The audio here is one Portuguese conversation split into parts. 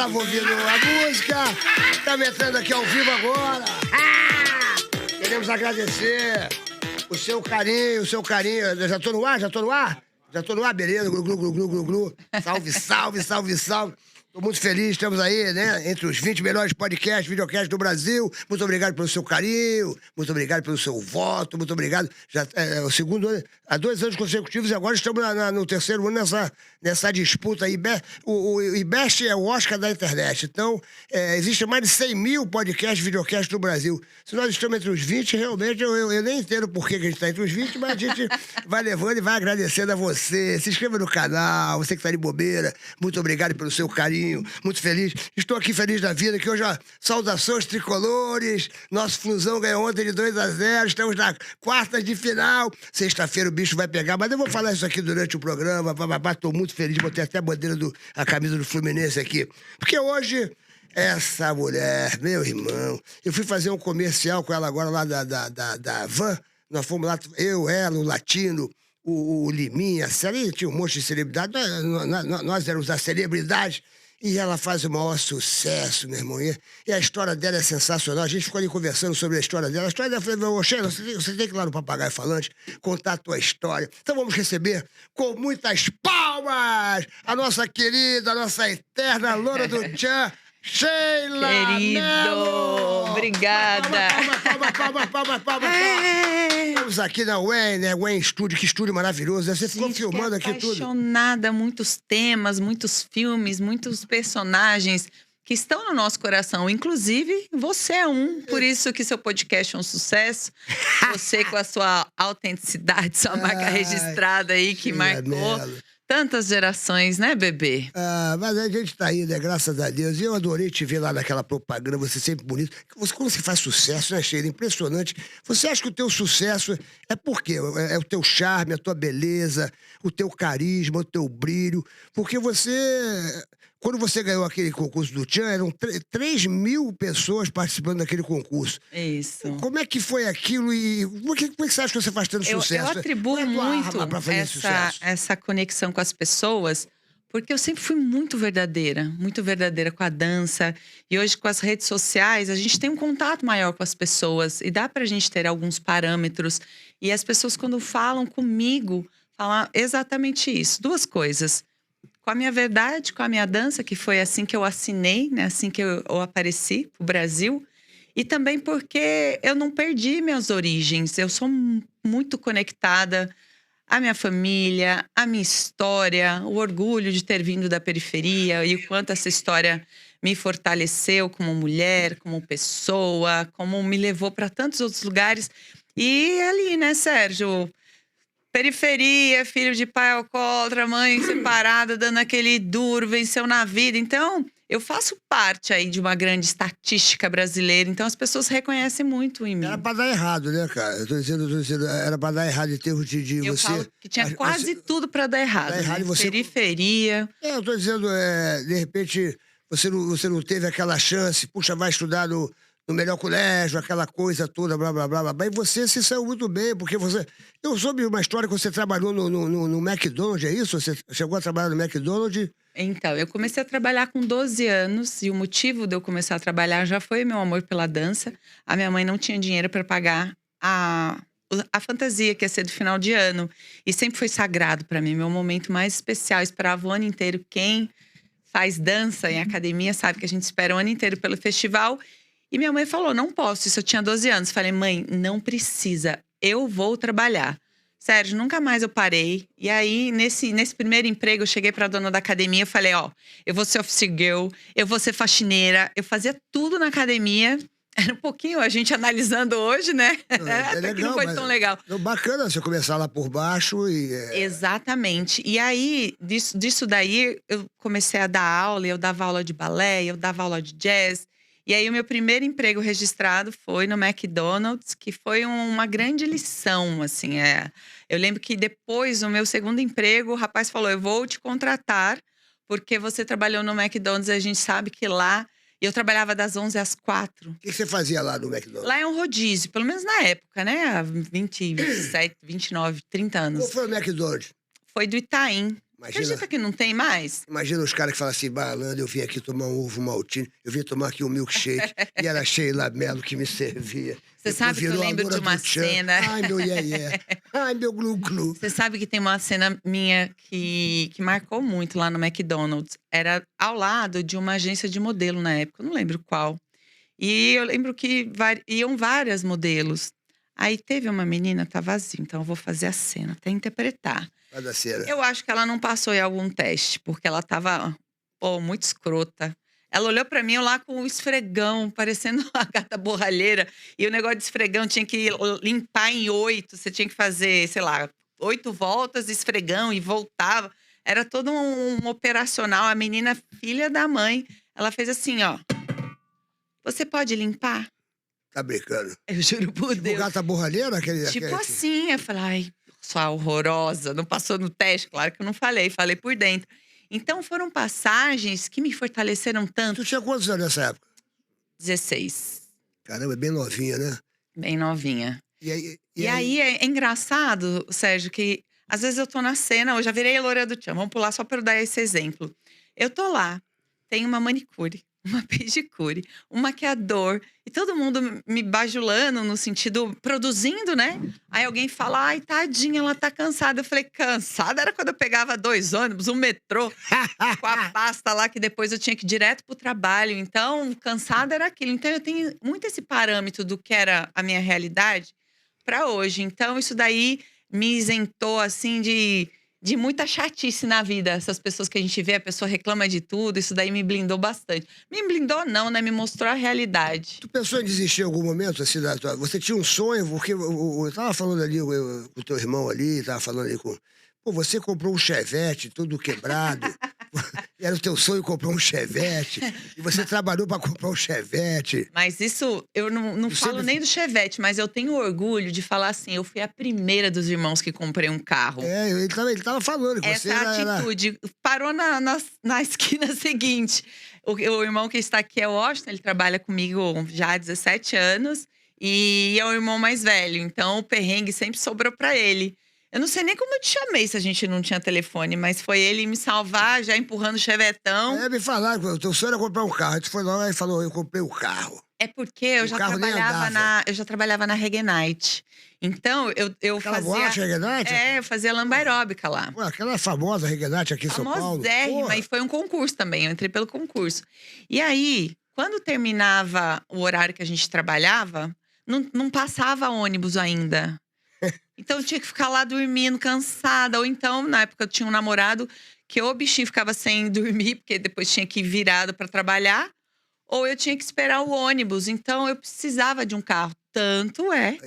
tava ouvindo a música. Estamos entrando aqui ao vivo agora. Queremos agradecer o seu carinho, Já tô no ar? Já tô no ar, beleza. Glu, glu, glu, glu, glu, glu. Salve, salve, salve, salve. Tô muito feliz, estamos aí, né? Entre os 20 melhores podcasts, videocasts do Brasil. Muito obrigado pelo seu carinho, muito obrigado pelo seu voto, muito obrigado. Já o segundo ano, há 2 anos consecutivos e agora estamos no terceiro ano nessa disputa aí. O IBEST é o Oscar da internet. Então, existem mais de 100 mil podcasts, videocasts do Brasil. Se nós estamos entre os 20, realmente, eu nem entendo por que a gente está entre os 20, mas a gente vai levando e vai agradecendo a você. Se inscreva no canal, você que está de bobeira. Muito obrigado pelo seu carinho. Muito feliz. Estou aqui feliz da vida, que hoje, ó, saudações tricolores. Nosso Flusão ganhou ontem de 2-0. Estamos na quartas de final. Sexta-feira o bicho vai pegar, mas eu vou falar isso aqui durante o programa. Estou muito feliz, botei até a camisa do Fluminense aqui. Porque hoje, essa mulher, meu irmão, eu fui fazer um comercial com ela agora lá da Van. Nós fomos lá, eu, ela, o Latino, o Liminha, tinha um monte de celebridade. Nós éramos as celebridades. E ela faz o maior sucesso, meu irmão. E a história dela é sensacional. A gente ficou ali conversando sobre a história dela. A história dela, eu falei, Sheila, você tem que ir lá no Papagaio Falante contar a tua história. Então vamos receber com muitas palmas a nossa querida, a nossa eterna loura do Tchan, Sheila Querido, Mello! obrigada. Palmas. Estamos aqui na Wayne, né? Wayne Studio, que estúdio maravilhoso. Você ficou filmando aqui tudo. Apaixonada, muitos temas, muitos filmes, muitos personagens que estão no nosso coração. Inclusive, você é um. Por isso que seu podcast é um sucesso. Você com a sua autenticidade, sua marca registrada aí, que marcou tantas gerações, né, bebê? Mas a gente tá aí, né? Graças a Deus. E eu adorei te ver lá naquela propaganda, você sempre bonito. Quando você faz sucesso, né, Sheila? Impressionante. Você acha que o teu sucesso é por quê? É o teu charme, a tua beleza, o teu carisma, o teu brilho. Porque quando você ganhou aquele concurso do Tchan, eram 3 mil pessoas participando daquele concurso. Isso. Como é que foi aquilo e como é que você acha que você faz tanto sucesso? Eu atribuo muito essa conexão com as pessoas, porque eu sempre fui muito verdadeira com a dança. E hoje, com as redes sociais, a gente tem um contato maior com as pessoas e dá pra gente ter alguns parâmetros. E as pessoas, quando falam comigo, falam exatamente isso. 2 coisas. Com a minha verdade, com a minha dança, que foi assim que eu assinei, né? Assim que eu apareci pro Brasil. E também porque eu não perdi minhas origens. Eu sou muito conectada à minha família, à minha história, o orgulho de ter vindo da periferia e o quanto essa história me fortaleceu como mulher, como pessoa, como me levou para tantos outros lugares. E ali, né, Sérgio? Periferia, filho de pai alcoólatra, mãe separada, dando aquele duro, venceu na vida. Então, eu faço parte aí de uma grande estatística brasileira. Então, as pessoas reconhecem muito em mim. Era pra dar errado, né, cara? Eu tô dizendo, era pra dar errado em termos de eu você... falo que tinha quase tudo pra dar errado, né? Você... Periferia. Eu tô dizendo, de repente, você não teve aquela chance, puxa, vai estudar no melhor colégio, aquela coisa toda, blá, blá, blá, blá. E você se saiu muito bem, porque você... Eu soube uma história que você trabalhou no McDonald's, é isso? Você chegou a trabalhar no McDonald's? Então, eu comecei a trabalhar com 12 anos e o motivo de eu começar a trabalhar já foi meu amor pela dança. A minha mãe não tinha dinheiro para pagar a fantasia que ia ser do final de ano. E sempre foi sagrado para mim, meu momento mais especial. Eu esperava o ano inteiro. Quem faz dança em academia sabe que a gente espera o ano inteiro pelo festival. E minha mãe falou, não posso, isso eu tinha 12 anos. Falei, mãe, não precisa, eu vou trabalhar. Sérgio, nunca mais eu parei. E aí, nesse primeiro emprego, eu cheguei pra dona da academia e falei, eu vou ser office girl, eu vou ser faxineira. Eu fazia tudo na academia. Era um pouquinho a gente analisando hoje, né? É legal, que não foi tão legal. Bacana você começar lá por baixo e... Exatamente. E aí, disso daí, eu comecei a dar aula. Eu dava aula de balé, eu dava aula de jazz. E aí, o meu primeiro emprego registrado foi no McDonald's, que foi uma grande lição, assim. Eu lembro que depois, no meu segundo emprego, o rapaz falou, eu vou te contratar, porque você trabalhou no McDonald's e a gente sabe que lá... Eu trabalhava das 11 às 4. O que você fazia lá no McDonald's? Lá é um rodízio, pelo menos na época, né? Há 27, 29, 30 anos. Qual foi o McDonald's? Foi do Itaim. Acredita que não tem mais? Imagina os caras que falam assim, Balanda, eu vim aqui tomar um ovo maltine, eu vim tomar aqui um milkshake, e era Sheila Mello que me servia. Você sabe que eu lembro de uma cena... Ai, meu iê-iê. Ai, meu glu-glu. Você sabe que tem uma cena minha que marcou muito lá no McDonald's. Era ao lado de uma agência de modelo na época, eu não lembro qual. E eu lembro que iam várias modelos. Aí teve uma menina, tá vazio, então eu vou fazer a cena, até interpretar. Faz a cena. Eu acho que ela não passou em algum teste, porque ela tava, muito escrota. Ela olhou pra mim, eu lá com o esfregão, parecendo a gata borralheira. E o negócio de esfregão tinha que limpar em 8. Você tinha que fazer, sei lá, 8 voltas de esfregão e voltava. Era todo um operacional. A menina, filha da mãe, ela fez assim, ó. Você pode limpar? Tá brincando. Eu juro por Deus. Gata borralheira? Tipo assim, eu falei, ai, sua horrorosa. Não passou no teste, claro que eu não falei por dentro. Então, foram passagens que me fortaleceram tanto. Tu tinha quantos anos nessa época? 16. Caramba, bem novinha, né? Bem novinha. E aí é engraçado, Sérgio, que às vezes eu tô na cena, eu já virei a loira do tchan, vamos pular só para eu dar esse exemplo. Eu tô lá, tem uma manicure, uma pedicure, um maquiador, e todo mundo me bajulando no sentido, produzindo, né? Aí alguém fala, ai, tadinha, ela tá cansada. Eu falei, cansada era quando eu pegava 2 ônibus, um metrô, com a pasta lá, que depois eu tinha que ir direto pro trabalho. Então, cansada era aquilo. Então, eu tenho muito esse parâmetro do que era a minha realidade para hoje. Então, isso daí me isentou, assim, de muita chatice na vida. Essas pessoas que a gente vê, a pessoa reclama de tudo, isso daí me blindou bastante. Me blindou não, né? Me mostrou a realidade. Tu pensou em desistir em algum momento, assim, você tinha um sonho, porque eu tava falando ali com o teu irmão ali, tava falando ali com... Pô, você comprou um Chevette, todo quebrado. Era o teu sonho comprar um Chevette. E você trabalhou pra comprar um Chevette. Mas isso, eu não falo nem do Chevette, mas eu tenho orgulho de falar assim, eu fui a primeira dos irmãos que comprei um carro. Ele tava falando que você essa atitude parou na esquina seguinte. O irmão que está aqui é o Washington, ele trabalha comigo já há 17 anos. E é o irmão mais velho, então o perrengue sempre sobrou pra ele. Eu não sei nem como eu te chamei se a gente não tinha telefone, mas foi ele me salvar, já empurrando o chevetão. Me falaram, o teu sonho era comprar um carro. A gente foi lá e falou, eu comprei um carro. É porque eu já trabalhava na Regenite. Então, eu aquela fazia... boate, Regenite? Eu fazia lamba aeróbica lá. Pô, aquela famosa Regenite aqui em São Paulo. Famosérrima, e foi um concurso também, eu entrei pelo concurso. E aí, quando terminava o horário que a gente trabalhava, não passava ônibus ainda. Então, eu tinha que ficar lá dormindo, cansada. Ou então, na época, eu tinha um namorado que ou o bichinho ficava sem dormir, porque depois tinha que ir virado para trabalhar, ou eu tinha que esperar o ônibus. Então, eu precisava de um carro. Tanto é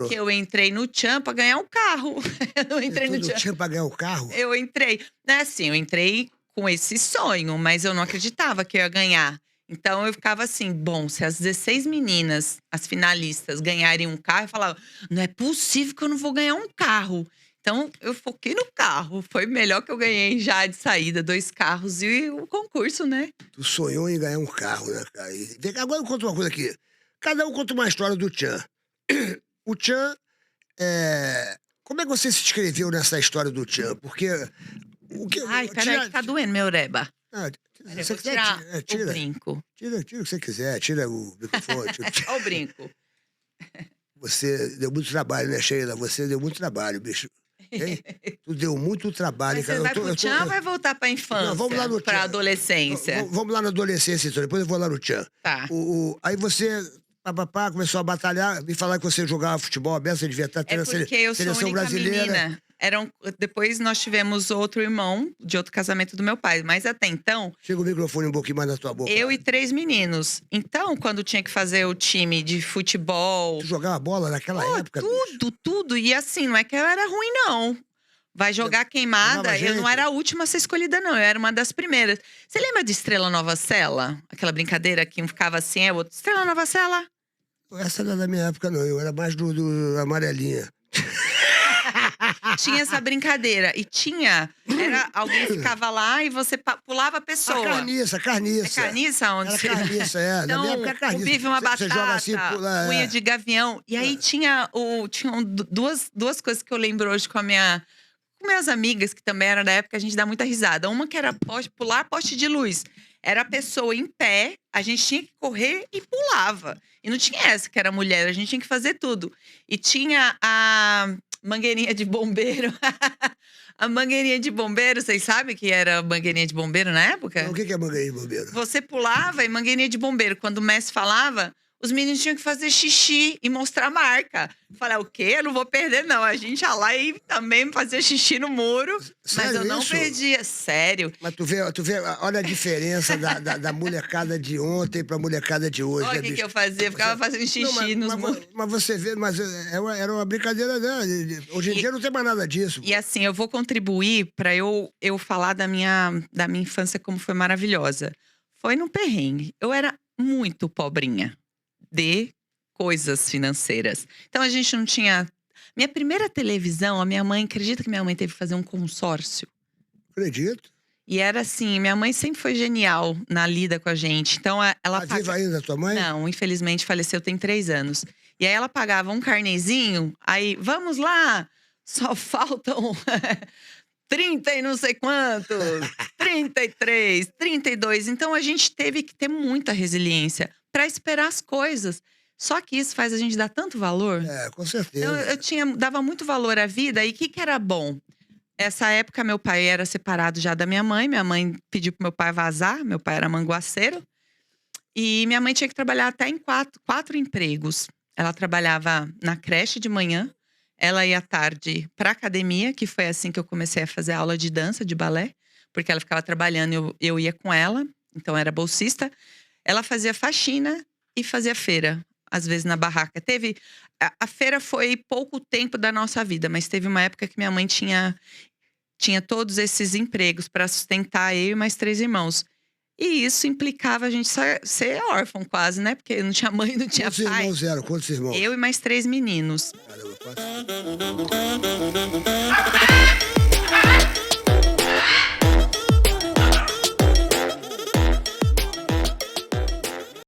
que eu entrei no Tchan para ganhar um carro. Eu não entrei no Tchan para ganhar o carro? Eu entrei. Né, assim, eu entrei com esse sonho, mas eu não acreditava que eu ia ganhar. Então, eu ficava assim, bom, se as 16 meninas, as finalistas, ganharem um carro, eu falava, não é possível que eu não vou ganhar um carro. Então, eu foquei no carro. Foi melhor que eu ganhei já de saída, 2 carros e o concurso, né? Tu sonhou em ganhar um carro, né, cara? Agora eu conto uma coisa aqui. Cada um conta uma história do Tchan. O Tchan, como é que você se inscreveu nessa história do Tchan? Porque... Ai, peraí que tá doendo meu ureba. Se você quiser, tira o brinco. Tira o que você quiser, tira o microfone. Olha o brinco. Você deu muito trabalho, né, Sheila? Você deu muito trabalho, bicho. Hein? Tu deu muito trabalho. Mas você vai pro Tchan ou vai voltar pra infância? Não, vamos lá no pra adolescência? Vamos lá na adolescência, então. Depois eu vou lá no Tchan. Tá. Aí você... começou a batalhar, me falar que você jogava futebol aberto, você devia estar tendo a seleção brasileira. Menina. Depois nós tivemos outro irmão de outro casamento do meu pai, mas até então... Chega o microfone um pouquinho mais na tua boca. Eu e 3 meninos. Então, quando tinha que fazer o time de futebol... Tu jogava bola naquela época? Tudo. E assim, não é que eu era ruim, não. Vai jogar queimada, eu não era a última a ser escolhida, não. Eu era uma das primeiras. Você lembra de Estrela Nova Sela? Aquela brincadeira que um ficava assim, o outro... Estrela Nova Sela? Essa não é da minha época, não. Eu era mais do amarelinha. Tinha essa brincadeira. E alguém ficava lá e você pulava a pessoa. Carniça. É carniça? Onde era carniça, Então, na minha época era carniça. O bife, uma batata, joga assim, pula, unha de gavião. E aí tinham duas coisas que eu lembro hoje com com minhas amigas, que também era da época, a gente dá muita risada. Uma que era pular poste de luz. Era a pessoa em pé, a gente tinha que correr e pulava. E não tinha essa que era mulher, a gente tinha que fazer tudo. E tinha a mangueirinha de bombeiro. A mangueirinha de bombeiro, vocês sabem que era mangueirinha de bombeiro na época? O que é mangueirinha de bombeiro? Você pulava e mangueirinha de bombeiro. Quando o mestre falava, os meninos tinham que fazer xixi e mostrar a marca. Falar, o quê? Eu não vou perder, não. A gente ia lá e também fazia xixi no muro. Sério, mas eu não isso? perdia. Sério. Mas tu vê, olha a diferença da molecada de ontem pra molecada de hoje. Olha o que eu fazia. Eu ficava fazendo xixi nos muros. Mas você vê, era uma brincadeira, né? Hoje em dia não tem mais nada disso. E assim, eu vou contribuir pra eu falar da minha infância como foi maravilhosa. Foi no perrengue. Eu era muito pobrinha de coisas financeiras. Então a gente não tinha. Minha primeira televisão, a minha mãe, acredita que minha mãe teve que fazer um consórcio? Acredito. E era assim, minha mãe sempre foi genial na lida com a gente. Então ela Tá viva ainda a tua mãe? Não, infelizmente faleceu tem 3 anos. E aí ela pagava um carnezinho, aí, vamos lá, só faltam 30 e não sei quantos, 33, 32. Então a gente teve que ter muita resiliência para esperar as coisas. Só que isso faz a gente dar tanto valor. Com certeza. Então, eu dava muito valor à vida. E o que era bom? Essa época, meu pai era separado já da minha mãe. Minha mãe pediu pro meu pai vazar. Meu pai era manguaceiro. E minha mãe tinha que trabalhar até em quatro empregos. Ela trabalhava na creche de manhã. Ela ia à tarde pra academia, que foi assim que eu comecei a fazer aula de dança, de balé. Porque ela ficava trabalhando e eu ia com ela. Então, era bolsista. Ela fazia faxina e fazia feira, às vezes na barraca. A feira foi pouco tempo da nossa vida, mas teve uma época que minha mãe tinha todos esses empregos para sustentar eu e mais 3 irmãos. E isso implicava a gente ser órfão quase, né? Porque não tinha mãe, não tinha pai. Quantos irmãos eram? Quantos irmãos? Eu e mais 3 meninos. Caramba, quase.